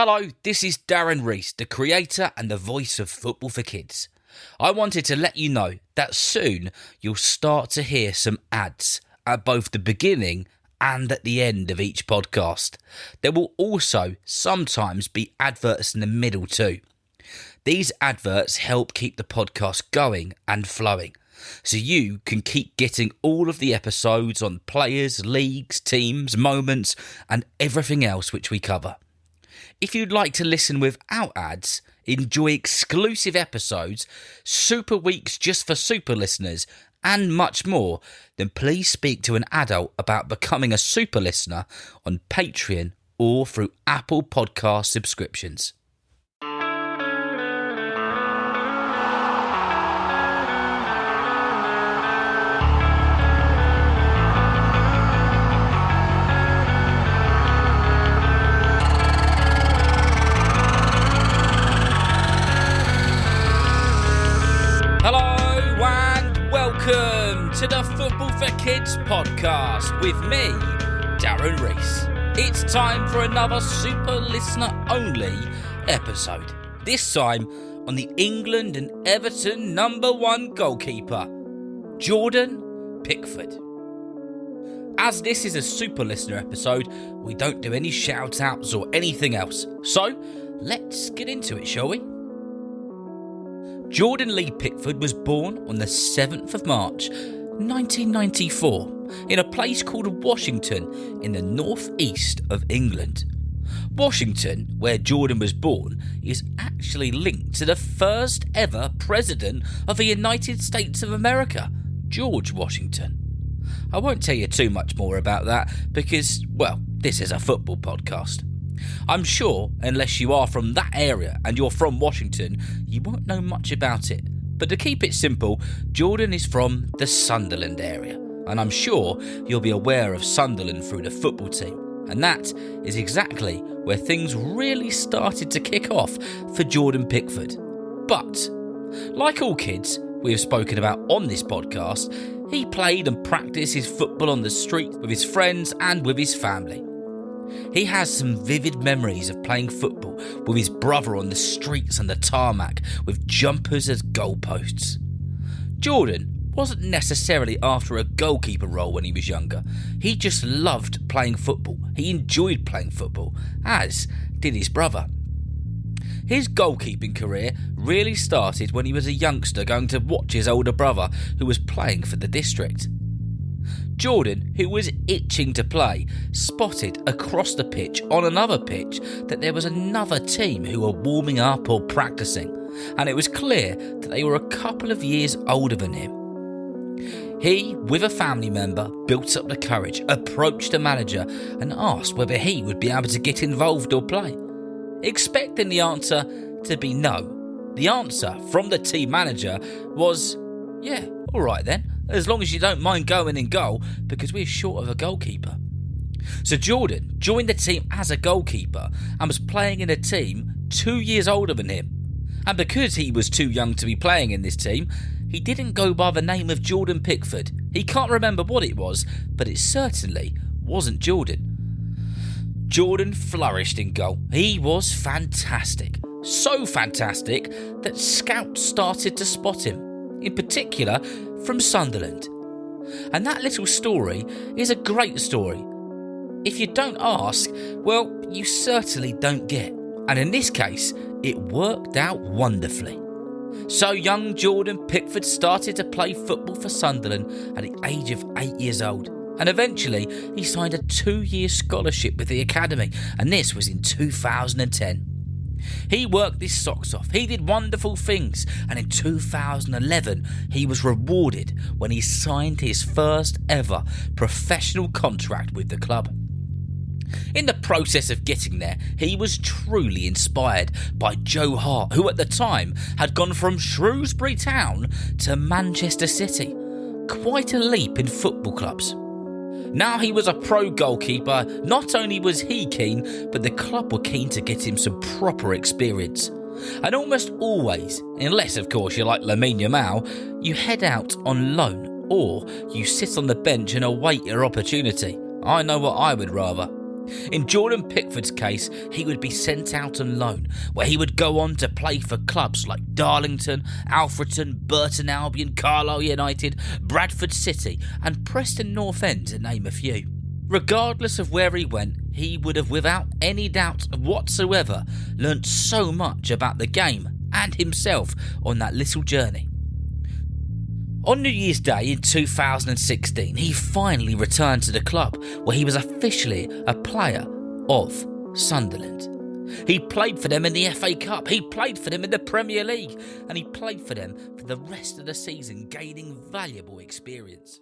Hello, this is Darren Rees, the creator and the voice of Football for Kids. I wanted to let you know that soon you'll start to hear some ads at both the beginning and at the end of each podcast. There will also sometimes be adverts in the middle too. These adverts help keep the podcast going and flowing, so you can keep getting all of the episodes on players, leagues, teams, moments, and everything else which we cover. If you'd like to listen without ads, enjoy exclusive episodes, super weeks just for super listeners, and much more, then please speak to an adult about becoming a super listener on Patreon or through Apple Podcast subscriptions. Welcome to the Football for Kids podcast with me, Darren Rees. It's time for another super listener only episode. This time on the England and Everton #1 goalkeeper, Jordan Pickford. As this is a super listener episode, we don't do any shout outs or anything else. So let's get into it, shall we? Jordan Lee Pickford was born on the 7th of March 1994 in a place called Washington in the northeast of England. Washington, where Jordan was born, is actually linked to the first ever president of the United States of America, George Washington. I won't tell you too much more about that because, well, this is a football podcast. I'm sure, unless you are from that area and you're from Washington, you won't know much about it. But to keep it simple, Jordan is from the Sunderland area, and I'm sure you'll be aware of Sunderland through the football team. And that is exactly where things really started to kick off for Jordan Pickford. But, like all kids we have spoken about on this podcast, he played and practiced his football on the street with his friends and with his family. He has some vivid memories of playing football with his brother on the streets and the tarmac with jumpers as goalposts. Jordan wasn't necessarily after a goalkeeper role when he was younger. He just loved playing football. He enjoyed playing football, as did his brother. His goalkeeping career really started when he was a youngster going to watch his older brother who was playing for the district. Jordan, who was itching to play, spotted across the pitch on another pitch that there was another team who were warming up or practicing, and it was clear that they were a couple of years older than him. He, with a family member, built up the courage, approached the manager and asked whether he would be able to get involved or play, expecting the answer to be no. The answer from the team manager was, yeah, all right then, as long as you don't mind going in goal, because we're short of a goalkeeper. So Jordan joined the team as a goalkeeper and was playing in a team 2 years older than him. And because he was too young to be playing in this team, he didn't go by the name of Jordan Pickford. He can't remember what it was, but it certainly wasn't Jordan. Jordan flourished in goal. He was fantastic. So fantastic that scouts started to spot him, in particular from Sunderland. And that little story is a great story. If you don't ask, well, you certainly don't get. And in this case, it worked out wonderfully. So young Jordan Pickford started to play football for Sunderland at the age of 8 years old. And eventually, he signed a 2-year scholarship with the academy. And this was in 2010. He worked his socks off, he did wonderful things, and in 2011 he was rewarded when he signed his first ever professional contract with the club. In the process of getting there, he was truly inspired by Joe Hart, who at the time had gone from Shrewsbury Town to Manchester City. Quite a leap in football clubs. Now he was a pro goalkeeper, not only was he keen, but the club were keen to get him some proper experience. And almost always, unless of course you're like Lamine Yamal, you head out on loan or you sit on the bench and await your opportunity. I know what I would rather. In Jordan Pickford's case, he would be sent out on loan, where he would go on to play for clubs like Darlington, Alfreton, Burton Albion, Carlisle United, Bradford City and Preston North End, to name a few. Regardless of where he went, he would have without any doubt whatsoever learnt so much about the game and himself on that little journey. On New Year's Day in 2016, he finally returned to the club, where he was officially a player of Sunderland. He played for them in the FA Cup, he played for them in the Premier League, and he played for them for the rest of the season, gaining valuable experience.